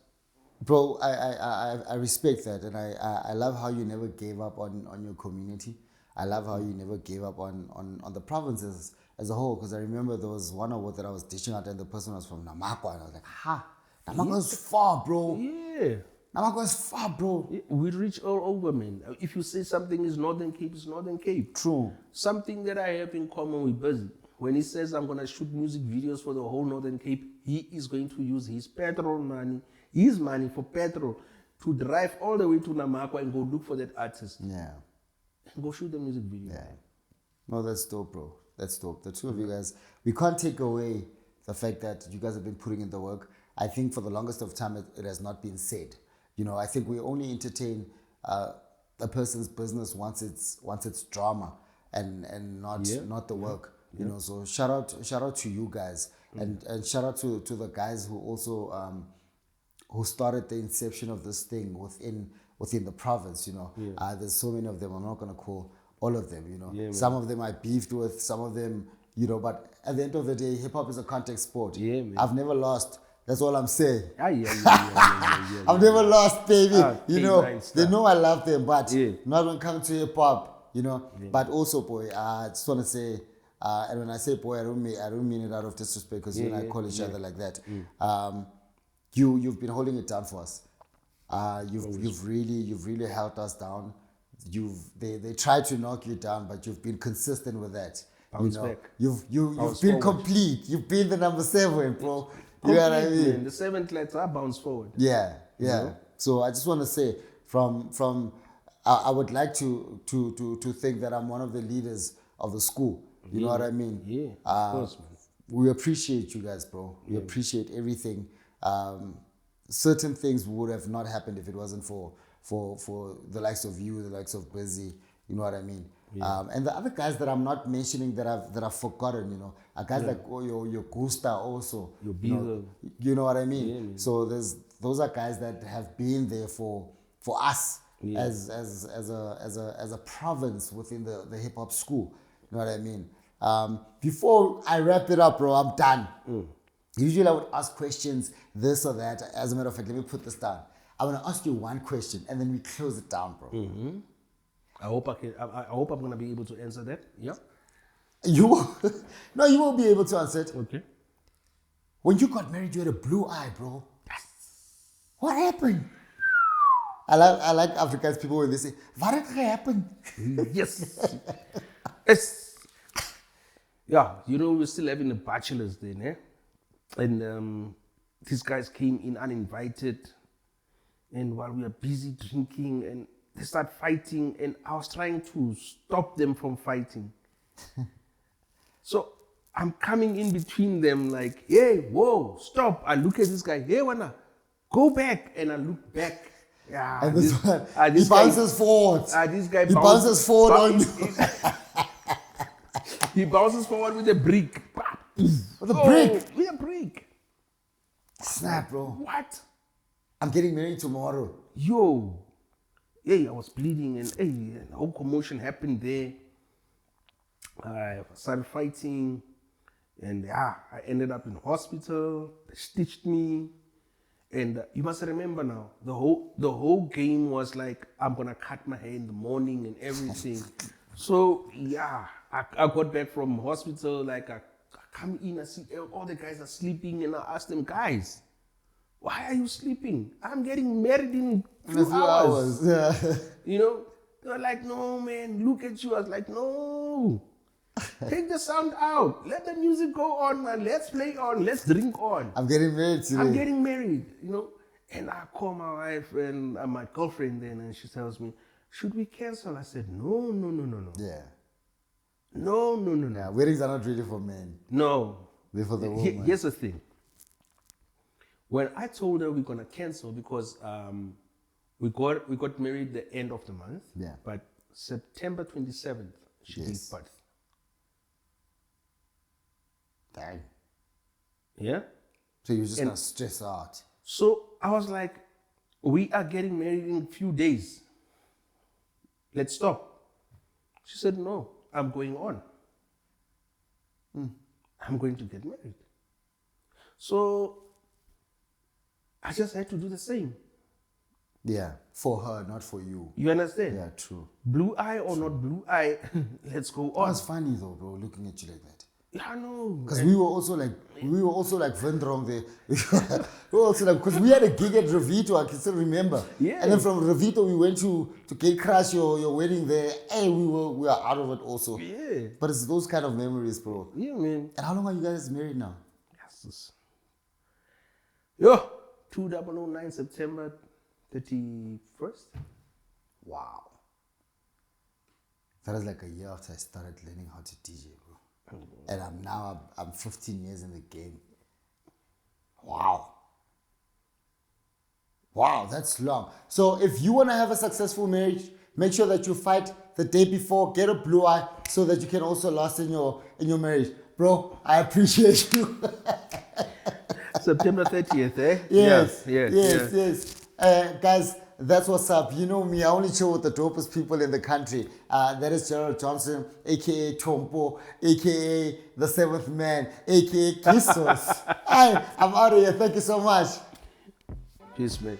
Bro, I respect that, and I love how you never gave up on your community. I love how you never gave up on the provinces as a whole, because I remember there was one award that I was dishing out, and the person was from Namakwa, and I was like, Namakwa is far, bro. Yeah. Namakwa is far, bro. We reach all over, man. If you say something is Northern Cape, it's Northern Cape. True. Something that I have in common with Buzzy. When he says I'm gonna shoot music videos for the whole Northern Cape, he is going to use his petrol money, his money for petrol, to drive all the way to Namakwa and go look for that artist. Yeah. And go shoot the music video. Yeah. No, that's dope, bro. That's dope. The two of you guys, we can't take away the fact that you guys have been putting in the work. I think for the longest of time, it has not been said. You know, I think we only entertain a person's business once it's drama and not the work. You know, so shout out to you guys, and shout out to the guys who also who started the inception of this thing within the province. You know, there's so many of them. I'm not gonna call all of them. You know, some of them I beefed with, some of them, you know. But at the end of the day, hip hop is a contact sport. Yeah, man. I've never lost. That's all I'm saying. Yeah. I've never lost, baby. You know, nice they know I love them, but Yeah. not when it comes to hip hop. You know, but also, boy, I just want to say. And when I say boy, I don't mean it out of disrespect, because you and I call each other like that. You've been holding it down for us. You've really held us down. They tried to knock you down, but you've been consistent with that. Bounce back. You've been forward. complete. You've been the number 7, bro. You know what I Complete, mean? man. The 7th letter, I bounce forward. Yeah. know? So I just want to say, I would like to think that I'm one of the leaders of the school. You know what I mean? Yeah, of course, man. We appreciate you guys, bro. We appreciate everything. Certain things would have not happened if it wasn't for the likes of you, the likes of Busy. You know what I mean? And the other guys that I'm not mentioning that I've forgotten, are guys like your Gusta also. Your Beagle. You know what I mean? Yeah, man. So those are guys that have been there for us as a province within the hip hop school. You know what I mean? Before I wrap it up, bro, I'm done. Usually I would ask questions, this or that. As a matter of fact, let me put this down. I want to ask you one question and then we close it down, bro. I hope I hope I'm gonna be able to answer that. Yeah. You will, no, you won't be able to answer it. Okay. When you got married, you had a blue eye, bro. What happened? I like Afrikaans people when they say, "What happened?" Yes. Yes. Yeah, we're still having the bachelors then, eh? And these guys came in uninvited, and while we were busy drinking, and they start fighting, and I was trying to stop them from fighting. So I'm coming in between them like, hey, whoa, stop. I look at this guy, hey, Wana, go back. And I look back. Yeah, And this one, he bounces forward. This guy he bounces forward on you. He bounces forward with a brick. With a brick? With a brick. Snap, bro. What? I'm getting married tomorrow. Yo. Hey, I was bleeding and hey, a whole commotion happened there. I started fighting and I ended up in hospital. They stitched me. And you must remember now, the whole game was like, I'm gonna cut my hair in the morning and everything. So yeah, I got back from hospital, like I come in, I see all the guys are sleeping and I ask them, guys, why are you sleeping? I'm getting married in a few hours. Yeah. They're like, no man, look at you. I was like, no, take the sound out. Let the music go on, man. Let's play on, let's drink on. I'm getting married today. I'm getting married, And I call my wife and my girlfriend then, and she tells me, should we cancel? I said, no. Yeah. No. Yeah, weddings are not really for men. No. They're for the woman. Here's the thing. When I told her we're gonna cancel because we got married the end of the month. Yeah. But September 27th, she gave birth. Dang. Yeah? So you're just gonna stress out. So I was like, we are getting married in a few days. Let's stop. She said, no, I'm going on. I'm going to get married. So I just had to do the same. Yeah, for her, not for you. You understand? Yeah, true. Blue eye or not blue eye, let's go on. That's funny though, bro, looking at you like that. Yeah, I know. Because we were also like Vendrong there. We were also like, because we had a gig at Revito, I can still remember. Yeah. And then from Revito, we went to Gate Crash, your wedding there. And we were out of it also. Yeah. But it's those kind of memories, bro. Yeah, man. And how long are you guys married now? Yes. Yo, 2009 September 31st. Wow. That was like a year after I started learning how to DJ, bro. And I'm 15 years in the game. Wow. Wow, that's long. So if you want to have a successful marriage, make sure that you fight the day before, get a blue eye so that you can also last in your marriage. Bro, I appreciate you. September 30th, eh? Yes. Guys, that's what's up. You know me, I only chill with the dopest people in the country. That is Gerald Johnson, aka Tompo, aka the seventh man, aka Kissos. I'm out of here. Thank you so much. Peace, mate.